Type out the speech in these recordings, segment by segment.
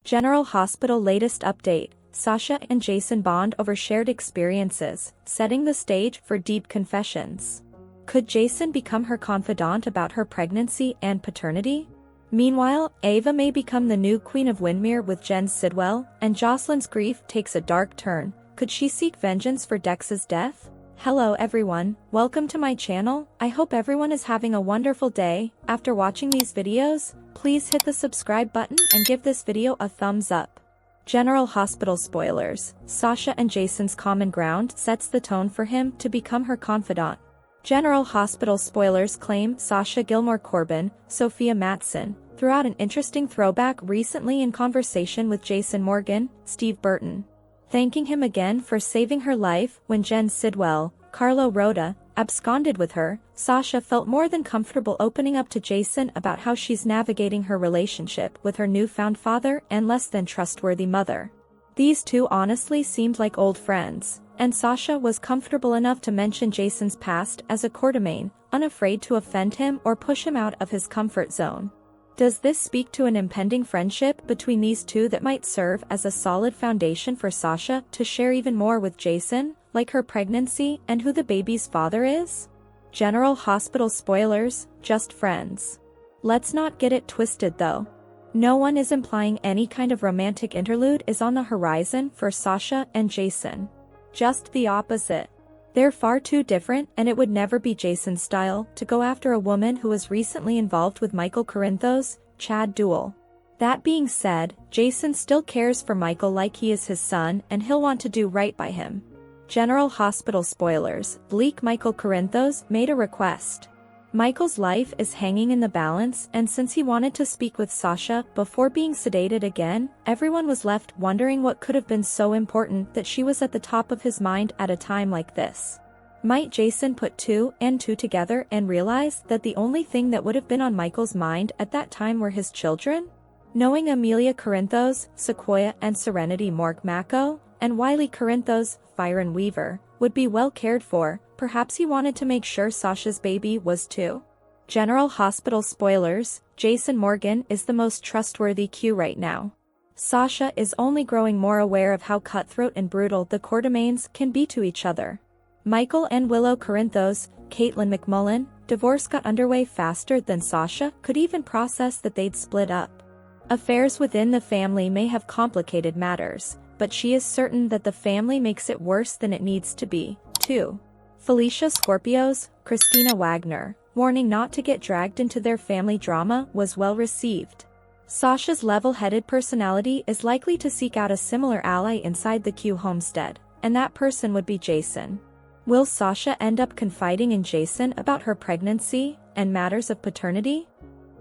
General Hospital latest update, Sasha and Jason bond over shared experiences, setting the stage for deep confessions. Could Jason become her confidant about her pregnancy and paternity? Meanwhile, Ava may become the new Queen of Windmere with Jen Sidwell, and Jocelyn's grief takes a dark turn. Could she seek vengeance for Dex's death? Hello everyone, welcome to my channel. I hope everyone is having a wonderful day. After watching these videos, please hit the subscribe button and give this video a thumbs up. General Hospital spoilers, Sasha and Jason's common ground sets the tone for him to become her confidant. General Hospital spoilers claim Sasha Gilmore Corbin, Sophia Matson, threw out an interesting throwback recently in conversation with Jason Morgan, Steve Burton. Thanking him again for saving her life when Jen Sidwell, Carlo Rhoda, absconded with her, Sasha felt more than comfortable opening up to Jason about how she's navigating her relationship with her newfound father and less than trustworthy mother. These two honestly seemed like old friends, and Sasha was comfortable enough to mention Jason's past as a courtemane, unafraid to offend him or push him out of his comfort zone. Does this speak to an impending friendship between these two that might serve as a solid foundation for Sasha to share even more with Jason, like her pregnancy and who the baby's father is? General Hospital spoilers, just friends. Let's not get it twisted though. No one is implying any kind of romantic interlude is on the horizon for Sasha and Jason. Just the opposite. They're far too different, and it would never be Jason's style to go after a woman who was recently involved with Michael Corinthos, Chad Duell. That being said, Jason still cares for Michael like he is his son and he'll want to do right by him. General Hospital spoilers, bleak Michael Corinthos made a request. Michael's life is hanging in the balance, and since he wanted to speak with Sasha before being sedated again, everyone was left wondering what could have been so important that she was at the top of his mind at a time like this. Might Jason put two and two together and realize that the only thing that would have been on Michael's mind at that time were his children? Knowing Amelia Corinthos, Sequoia and Serenity Morg-Mako, and Wiley Corinthos, Fire and Weaver, would be well cared for, perhaps he wanted to make sure Sasha's baby was too. General Hospital spoilers, Jason Morgan is the most trustworthy Q right now. Sasha is only growing more aware of how cutthroat and brutal the courtemanes can be to each other. Michael and Willow Corinthos, Caitlin McMullen, divorce got underway faster than Sasha could even process that they'd split up. Affairs within the family may have complicated matters, but she is certain that the family makes it worse than it needs to be, too. Felicia Scorpio's, Christina Wagner, warning not to get dragged into their family drama was well received. Sasha's level-headed personality is likely to seek out a similar ally inside the Q homestead, and that person would be Jason. Will Sasha end up confiding in Jason about her pregnancy and matters of paternity?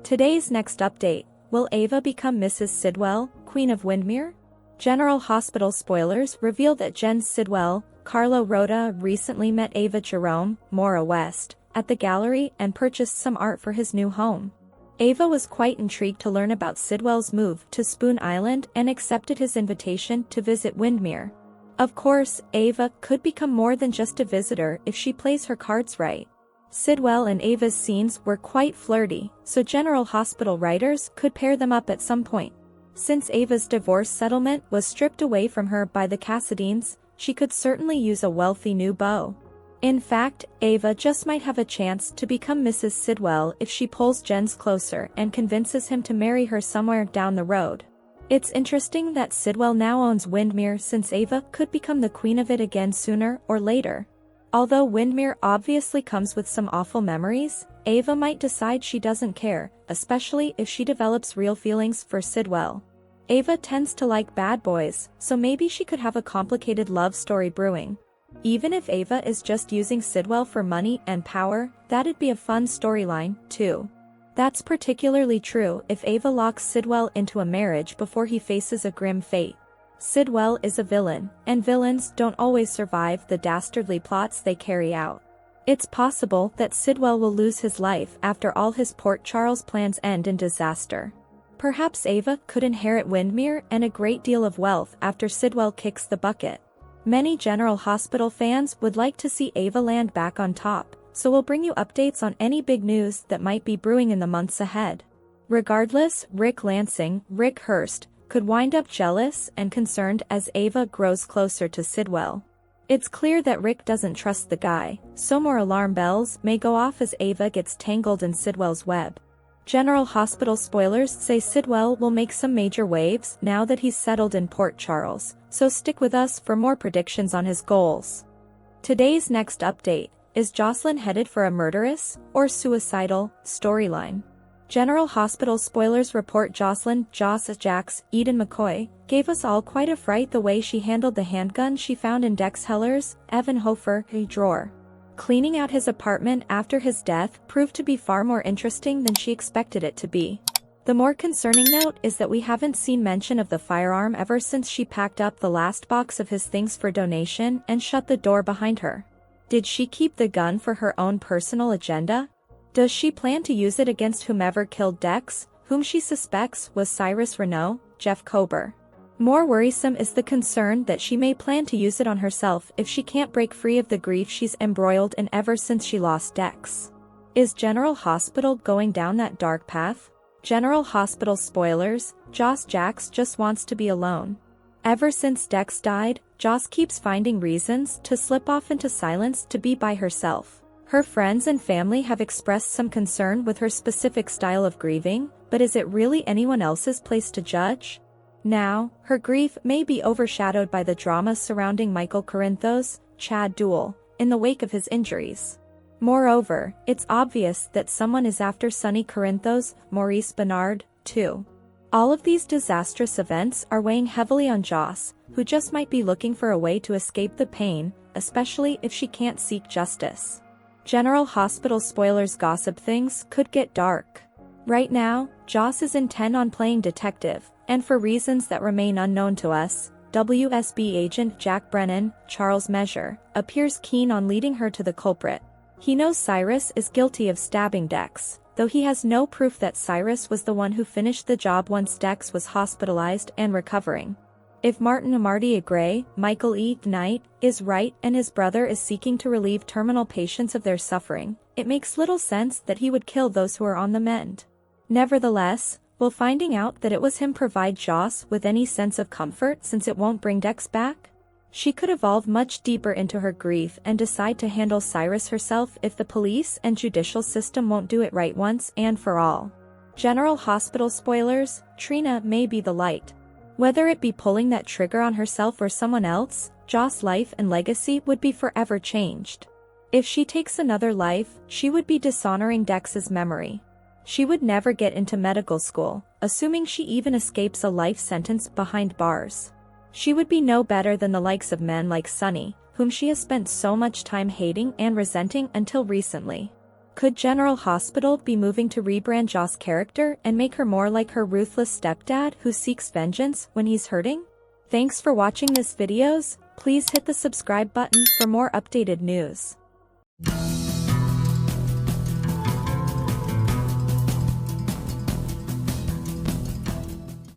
Today's next update, will Ava become Mrs. Sidwell, Queen of Windmere? General Hospital spoilers reveal that Jen Sidwell, Carlo Rhoda recently met Ava Jerome, Mora West, at the gallery and purchased some art for his new home. Ava was quite intrigued to learn about Sidwell's move to Spoon Island and accepted his invitation to visit Windmere. Of course, Ava could become more than just a visitor if she plays her cards right. Sidwell and Ava's scenes were quite flirty, so General Hospital writers could pair them up at some point. Since Ava's divorce settlement was stripped away from her by the Cassadines, she could certainly use a wealthy new beau. In fact, Ava just might have a chance to become Mrs. Sidwell if she pulls Jens closer and convinces him to marry her somewhere down the road. It's interesting that Sidwell now owns Windmere, since Ava could become the queen of it again sooner or later. Although Windmere obviously comes with some awful memories, Ava might decide she doesn't care, especially if she develops real feelings for Sidwell. Ava tends to like bad boys, so maybe she could have a complicated love story brewing. Even if Ava is just using Sidwell for money and power, that'd be a fun storyline, too. That's particularly true if Ava locks Sidwell into a marriage before he faces a grim fate. Sidwell is a villain, and villains don't always survive the dastardly plots they carry out. It's possible that Sidwell will lose his life after all his Port Charles plans end in disaster. Perhaps Ava could inherit Windmere and a great deal of wealth after Sidwell kicks the bucket. Many General Hospital fans would like to see Ava land back on top, so we'll bring you updates on any big news that might be brewing in the months ahead. Regardless, Rick Lansing, Rick Hurst, could wind up jealous and concerned as Ava grows closer to Sidwell. It's clear that Rick doesn't trust the guy, so more alarm bells may go off as Ava gets tangled in Sidwell's web. General Hospital spoilers say Sidwell will make some major waves now that he's settled in Port Charles, so stick with us for more predictions on his goals. Today's next update: is Jocelyn headed for a murderous or suicidal storyline? General Hospital spoilers report Jocelyn Jax Eden McCoy gave us all quite a fright the way she handled the handgun she found in Dex Heller's Evan Hofer drawer. Cleaning out his apartment after his death proved to be far more interesting than she expected it to be. The more concerning note is that we haven't seen mention of the firearm ever since she packed up the last box of his things for donation and shut the door behind her. Did she keep the gun for her own personal agenda? Does she plan to use it against whomever killed Dex, whom she suspects was Cyrus Renault, Jeff Kober? More worrisome is the concern that she may plan to use it on herself if she can't break free of the grief she's embroiled in ever since she lost Dex. Is General Hospital going down that dark path? General Hospital spoilers: Jax just wants to be alone. Ever since Dex died, Joss keeps finding reasons to slip off into silence to be by herself. Her friends and family have expressed some concern with her specific style of grieving, but is it really anyone else's place to judge? Now, her grief may be overshadowed by the drama surrounding Michael Corinthos' Chad duel, in the wake of his injuries. Moreover, it's obvious that someone is after Sonny Corinthos' Maurice Bernard, too. All of these disastrous events are weighing heavily on Joss, who just might be looking for a way to escape the pain, especially if she can't seek justice. General Hospital spoilers gossip: things could get dark. Right now, Joss is intent on playing detective, and for reasons that remain unknown to us, WSB agent Jack Brennan, Charles Measure, appears keen on leading her to the culprit. He knows Cyrus is guilty of stabbing Dex, though he has no proof that Cyrus was the one who finished the job once Dex was hospitalized and recovering. If Martin Amartya Gray, Michael E. Knight, is right and his brother is seeking to relieve terminal patients of their suffering, it makes little sense that he would kill those who are on the mend. Nevertheless, will finding out that it was him provide Joss with any sense of comfort, since it won't bring Dex back? She could evolve much deeper into her grief and decide to handle Cyrus herself if the police and judicial system won't do it right once and for all. General Hospital spoilers: Trina may be the light. Whether it be pulling that trigger on herself or someone else, Joss' life and legacy would be forever changed. If she takes another life, she would be dishonoring Dex's memory. She would never get into medical school, assuming she even escapes a life sentence behind bars. She would be no better than the likes of men like Sonny, whom she has spent so much time hating and resenting until recently. Could General Hospital be moving to rebrand Joss' character and make her more like her ruthless stepdad who seeks vengeance when he's hurting? Thanks for watching this videos. Please hit the subscribe button for more updated news.